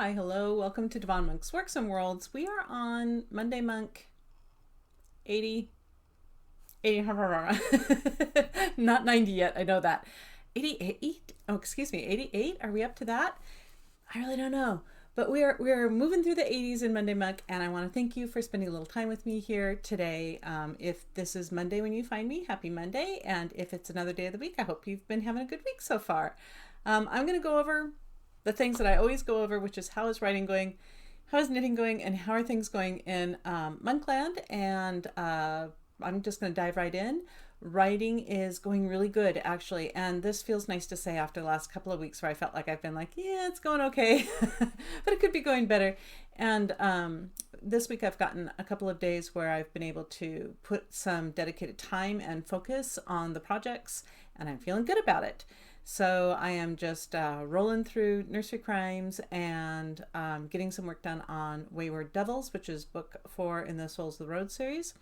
Hi, hello, welcome to Devon Monk's Works and Worlds. We are on Monday Monk 80, 80, not 90 yet, I know that. 88? Oh, excuse me, 88? Are we up to that? I really don't know. But we're moving through the 80s in Monday Monk, and I want to thank you for spending a little time with me here today. If this is Monday when you find me, happy Monday. And if it's another day of the week, I hope you've been having a good week so far. I'm going to go over the things that I always go over, which is how is writing going, how is knitting going, and how are things going in Monkland. And I'm just going to dive right in. Writing is going really good, actually, and this feels nice to say after the last couple of weeks where I felt like I've been like, yeah, it's going okay, but it could be going better. And this week I've gotten a couple of days where I've been able to put some dedicated time and focus on the projects, and I'm feeling good about it. So I am just rolling through Nursery Crimes and getting some work done on Wayward Devils, which is book 4 in the Souls of the Road series.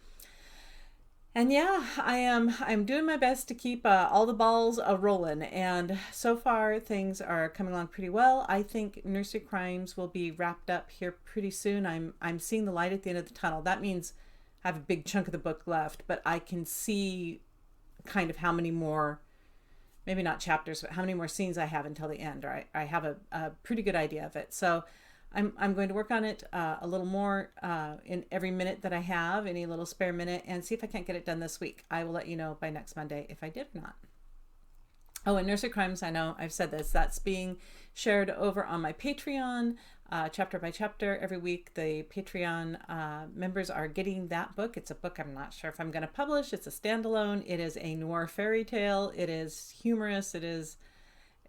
And yeah, I'm doing my best to keep all the balls rolling, and so far things are coming along pretty well. I think Nursery Crimes will be wrapped up here pretty soon. I'm seeing the light at the end of the tunnel. That means I have a big chunk of the book left, but I can see kind of how many more, maybe not chapters, but how many more scenes I have until the end, or I have a pretty good idea of it. So I'm going to work on it a little more in every minute that I have, any little spare minute, and see if I can't get it done this week. I will let you know by next Monday if I did or not. Oh, and Nursery Crimes, I know I've said this, that's being shared over on my Patreon, chapter by chapter every week. The Patreon members are getting that book. It's a book I'm not sure if I'm going to publish. It's a standalone. It is a noir fairy tale. It is humorous.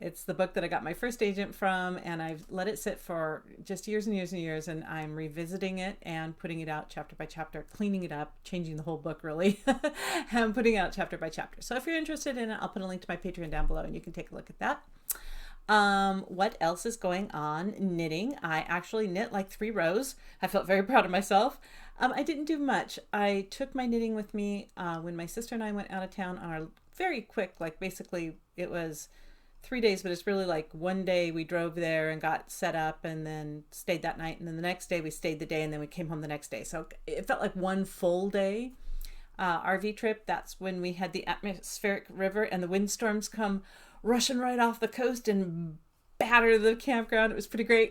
It's the book that I got my first agent from, and I've let it sit for just years and years and years, and I'm revisiting it and putting it out chapter by chapter, cleaning it up, changing the whole book really, and putting it out chapter by chapter. So if you're interested in it, I'll put a link to my Patreon down below and you can take a look at that. What else is going on? Knitting. I actually knit like 3 rows. I felt very proud of myself. I didn't do much. I took my knitting with me when my sister and I went out of town on our very quick, like basically it was 3 days, but it's really like one day we drove there and got set up and then stayed that night, and then the next day we stayed the day, and then we came home the next day. So it felt like one full day RV trip. That's when we had the atmospheric river and the windstorms come rushing right off the coast and batter the campground. It was pretty great.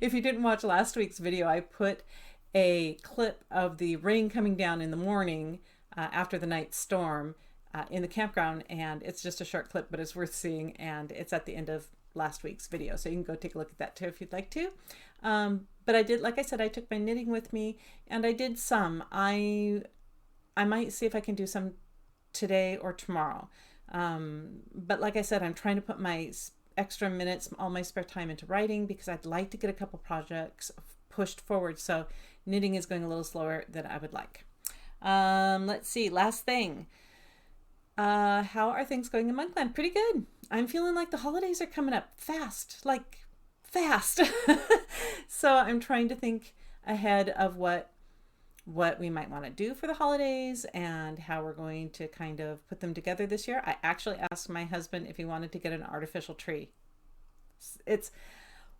If you didn't watch last week's video, I put a clip of the rain coming down in the morning after the night storm in the campground, and it's just a short clip, but it's worth seeing, and it's at the end of last week's video, so you can go take a look at that too if you'd like to. But I did, like I said, I took my knitting with me, and I did some. I might see if I can do some today or tomorrow. But like I said, I'm trying to put my extra minutes, all my spare time into writing, because I'd like to get a couple projects pushed forward. So knitting is going a little slower than I would like. Let's see, last thing. How are things going in Monkland? Pretty good. I'm feeling like the holidays are coming up fast, like fast. So I'm trying to think ahead of what we might want to do for the holidays and how we're going to kind of put them together this year. I actually asked my husband if he wanted to get an artificial tree.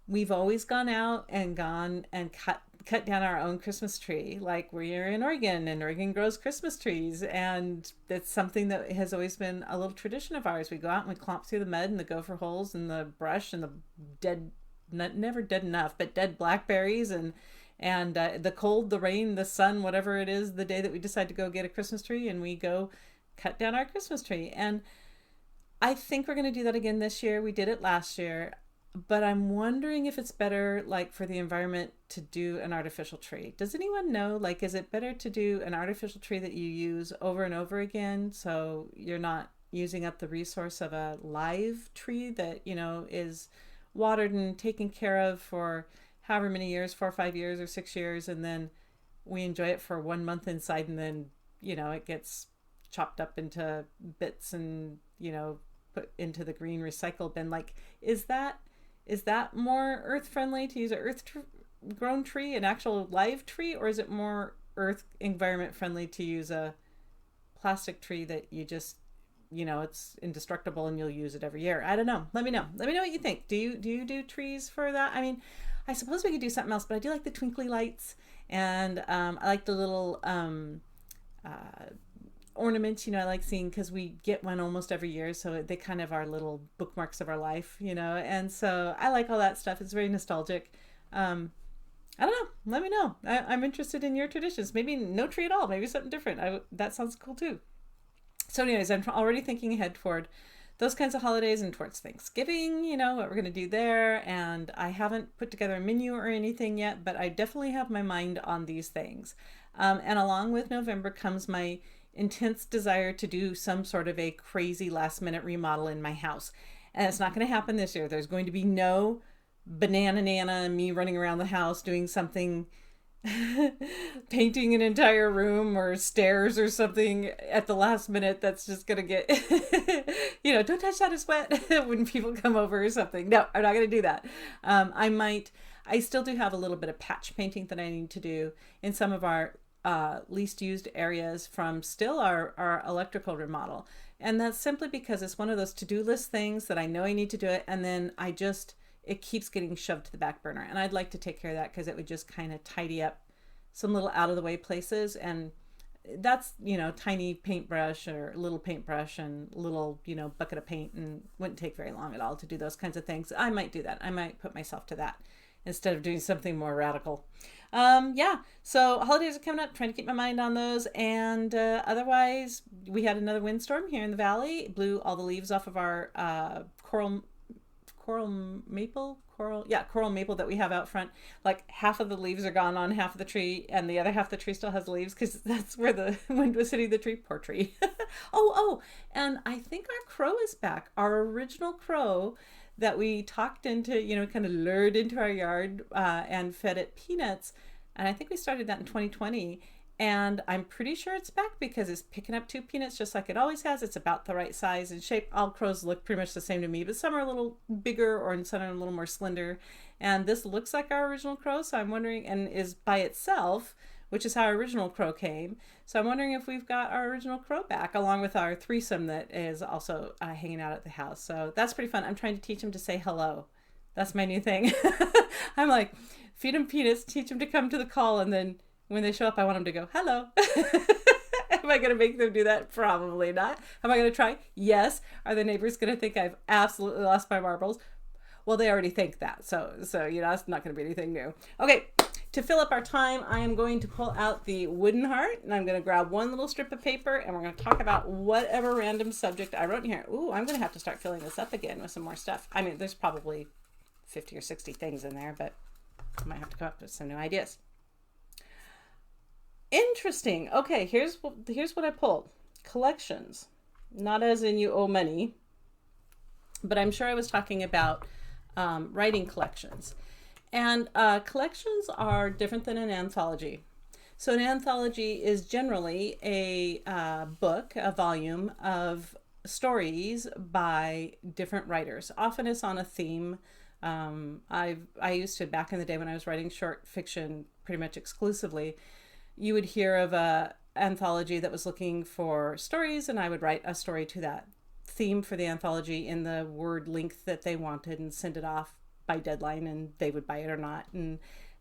We've always gone out and cut down our own Christmas tree. Like, we're in Oregon, and Oregon grows Christmas trees, and that's something that has always been a little tradition of ours. We go out and we clomp through the mud and the gopher holes and the brush and the dead, never dead enough, but dead blackberries and the cold, the rain, the sun, whatever it is, the day that we decide to go get a Christmas tree, and we go cut down our Christmas tree. And I think we're going to do that again this year. We did it last year. But I'm wondering if it's better, like, for the environment to do an artificial tree. Does anyone know, like, is it better to do an artificial tree that you use over and over again, so you're not using up the resource of a live tree that, you know, is watered and taken care of for however many years, 4 or 5 years or 6 years, and then we enjoy it for 1 month inside, and then, you know, it gets chopped up into bits and, you know, put into the green recycle bin. Like, is that more earth friendly to use an grown tree, an actual live tree, or is it more earth environment friendly to use a plastic tree that you just, you know, it's indestructible and you'll use it every year? I don't know. Let me know what you think. Do you do trees for that? I mean, I suppose we could do something else, but I do like the twinkly lights, and I like the little uh, ornaments, I like seeing, because we get one almost every year, so they kind of are little bookmarks of our life, and so I like all that stuff. It's very nostalgic. I don't know. Let me know. I'm interested in your traditions. Maybe no tree at all. Maybe something different. That sounds cool too. So anyways, I'm already thinking ahead toward those kinds of holidays and towards Thanksgiving, what we're going to do there. And I haven't put together a menu or anything yet, but I definitely have my mind on these things. And along with November comes my intense desire to do some sort of a crazy last minute remodel in my house. And it's not going to happen this year. There's going to be no banana nana me running around the house doing something, painting an entire room or stairs or something at the last minute. That's just gonna get don't touch that, it's wet when people come over or something. No, I'm not gonna do that. I still do have a little bit of patch painting that I need to do in some of our least used areas from still our electrical remodel, and that's simply because it's one of those to-do list things that I know I need to do it, and then it keeps getting shoved to the back burner. And I'd like to take care of that because it would just kind of tidy up some little out of the way places. And that's, tiny paintbrush or little paintbrush and little, bucket of paint, and wouldn't take very long at all to do those kinds of things. I might do that. I might put myself to that instead of doing something more radical. So holidays are coming up, trying to keep my mind on those. And otherwise, we had another windstorm here in the valley. It blew all the leaves off of our coral maple that we have out front. Like half of the leaves are gone on half of the tree, and the other half of the tree still has leaves because that's where the wind was hitting the tree. Poor tree. And I think our crow is back. Our original crow that we talked into, kind of lured into our yard and fed it peanuts. And I think we started that in 2020. And I'm pretty sure it's back because it's picking up 2 peanuts just like it always has. It's about the right size and shape. All crows look pretty much the same to me, but some are a little bigger or some are a little more slender. And this looks like our original crow, so I'm wondering, and is by itself, which is how our original crow came. So I'm wondering if we've got our original crow back, along with our threesome that is also hanging out at the house. So that's pretty fun. I'm trying to teach him to say hello. That's my new thing. I'm like, feed him peanuts, teach him to come to the call, and then when they show up, I want them to go, hello. Am I going to make them do that? Probably not. Am I going to try? Yes. Are the neighbors going to think I've absolutely lost my marbles? Well, they already think that. So it's not going to be anything new. Okay. To fill up our time, I am going to pull out the wooden heart, and I'm going to grab one little strip of paper, and we're going to talk about whatever random subject I wrote in here. Ooh, I'm going to have to start filling this up again with some more stuff. I mean, there's probably 50 or 60 things in there, but I might have to come up with some new ideas. Interesting. Okay, here's what I pulled. Collections. Not as in you owe money, but I'm sure I was talking about writing collections. And collections are different than an anthology. So an anthology is generally a book, a volume of stories by different writers. Often it's on a theme. I used to, back in the day when I was writing short fiction pretty much exclusively, you would hear of a anthology that was looking for stories, and I would write a story to that theme for the anthology in the word length that they wanted and send it off by deadline, and they would buy it or not. And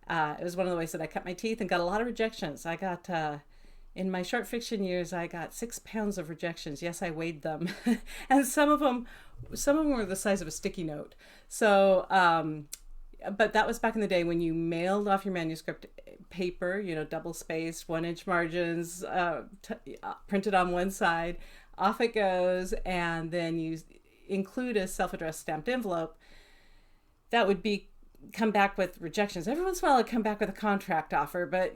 it was one of the ways that I cut my teeth and got a lot of rejections. I got in my short fiction years, I got 6 pounds of rejections. Yes, I weighed them. And some of them were the size of a sticky note. So but that was back in the day when you mailed off your manuscript paper, double spaced, 1-inch margins, printed on one side, off it goes, and then you include a self-addressed stamped envelope. That would come back with rejections. Every once in a while, it'd come back with a contract offer, but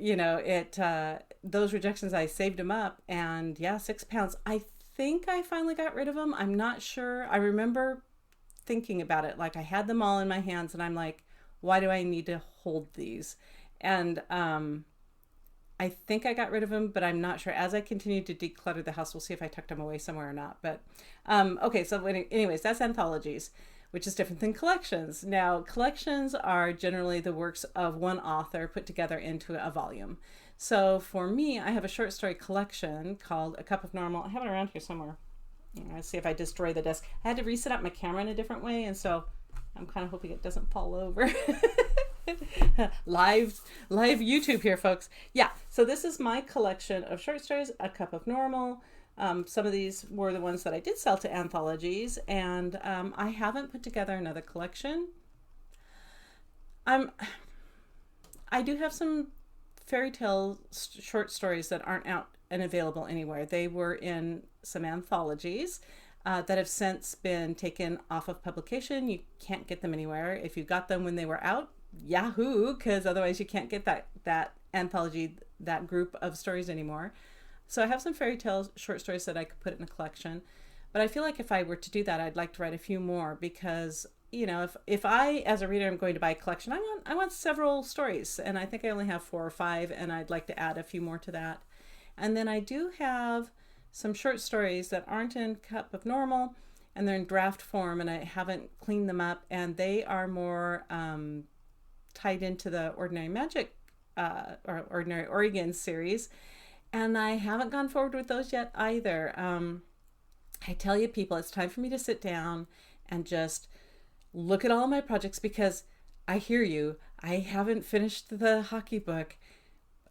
those rejections, I saved them up, and 6 pounds. I think I finally got rid of them. I'm not sure. I remember thinking about it, like I had them all in my hands, and I'm like, why do I need to hold these? And I think I got rid of them, but I'm not sure. As I continue to declutter the house, we'll see if I tucked them away somewhere or not. But okay, so anyways, that's anthologies, which is different than collections. Now, collections are generally the works of one author put together into a volume. So for me, I have a short story collection called A Cup of Normal. I have it around here somewhere. Let's see if I destroy the desk. I had to reset up my camera in a different way, and so I'm kind of hoping it doesn't fall over. live YouTube here, folks. Yeah, so this is my collection of short stories, A Cup of Normal. Some of these were the ones that I did sell to anthologies, and I haven't put together another collection. I do have some fairy tale short stories that aren't out and available anywhere. They were in some anthologies that have since been taken off of publication. You can't get them anywhere. If you got them when they were out, yahoo, because otherwise you can't get that anthology, that group of stories anymore. So I have some fairy tale short stories that I could put in a collection. But I feel like if I were to do that, I'd like to write a few more because, you know, if I, as a reader, am going to buy a collection, I want several stories. And I think I only have 4 or 5, and I'd like to add a few more to that. And then I do have some short stories that aren't in Cup of Normal, and they're in draft form, and I haven't cleaned them up, and they are more tied into the Ordinary Magic or Ordinary Oregon series, and I haven't gone forward with those yet either. I tell you, people, it's time for me to sit down and just look at all my projects, because I hear you. I haven't finished the hockey book.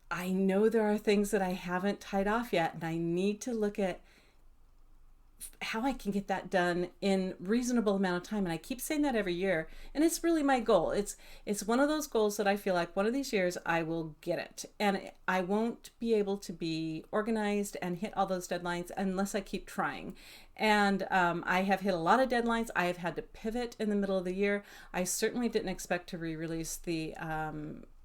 I know there are things that I haven't tied off yet, and I need to look at how I can get that done in reasonable amount of time. And I keep saying that every year, and it's really my goal. It's one of those goals that I feel like one of these years I will get it, and I won't be able to be organized and hit all those deadlines unless I keep trying. And I have hit a lot of deadlines. I have had to pivot in the middle of the year. I certainly didn't expect to re-release the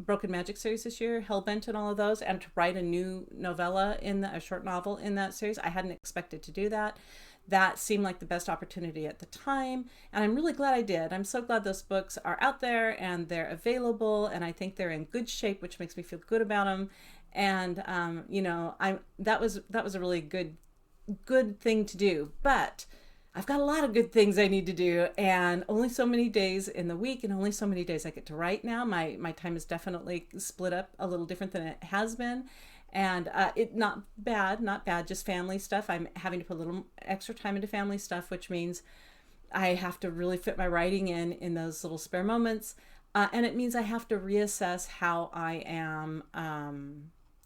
Broken Magic series this year, Hellbent and all of those, and to write a new novella a short novel in that series. I hadn't expected to do that. That seemed like the best opportunity at the time, and I'm really glad I did. I'm so glad those books are out there and they're available, and I think they're in good shape, which makes me feel good about them. And you know, that was a really good thing to do. But I've got a lot of good things I need to do, and only so many days in the week, and only so many days I get to write now. My time is definitely split up a little different than it has been. And it not bad, just family stuff. I'm having to put a little extra time into family stuff, which means I have to really fit my writing in those little spare moments. And it means I have to reassess how I am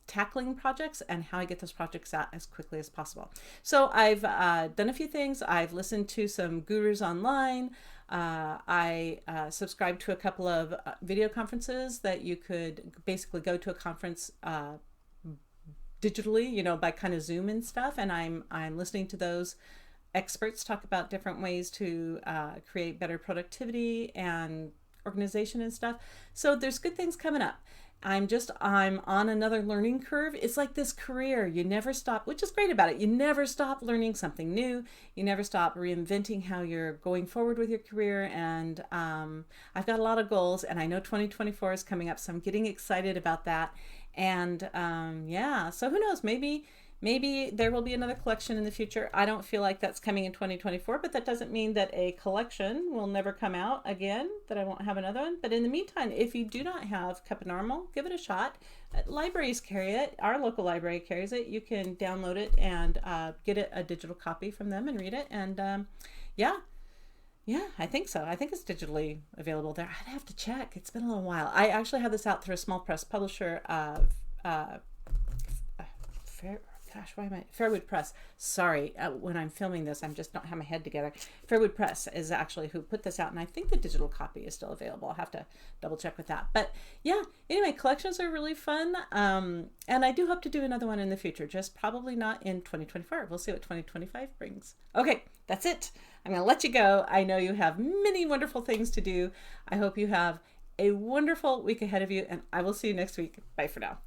tackling projects and how I get those projects out as quickly as possible. So I've done a few things. I've listened to some gurus online. I subscribed to a couple of video conferences that you could basically go to a conference digitally, you know, by kind of Zoom and stuff. And I'm listening to those experts talk about different ways to create better productivity and organization and stuff. So there's good things coming up. I'm on another learning curve. It's like this career. You never stop, which is great about it. You never stop learning something new. You never stop reinventing how you're going forward with your career. And I've got a lot of goals, and I know 2024 is coming up, so I'm getting excited about that. And yeah, so who knows, maybe there will be another collection in the future. I don't feel like that's coming in 2024, but that doesn't mean that a collection will never come out again, that I won't have another one. But in the meantime, if you do not have Cup of Normal, give it a shot. Libraries carry it. Our local library carries it. You can download it and get a digital copy from them and read it. And yeah, I think so. I think it's digitally available there. I'd have to check. It's been a little while. I actually have this out through a small press publisher of Fairwood Press. Sorry, when I'm filming this, I'm just don't have my head together. Fairwood Press is actually who put this out, and I think the digital copy is still available. I'll have to double check with that. But yeah, anyway, collections are really fun, and I do hope to do another one in the future, just probably not in 2024. We'll see what 2025 brings. Okay, that's it. I'm going to let you go. I know you have many wonderful things to do. I hope you have a wonderful week ahead of you, and I will see you next week. Bye for now.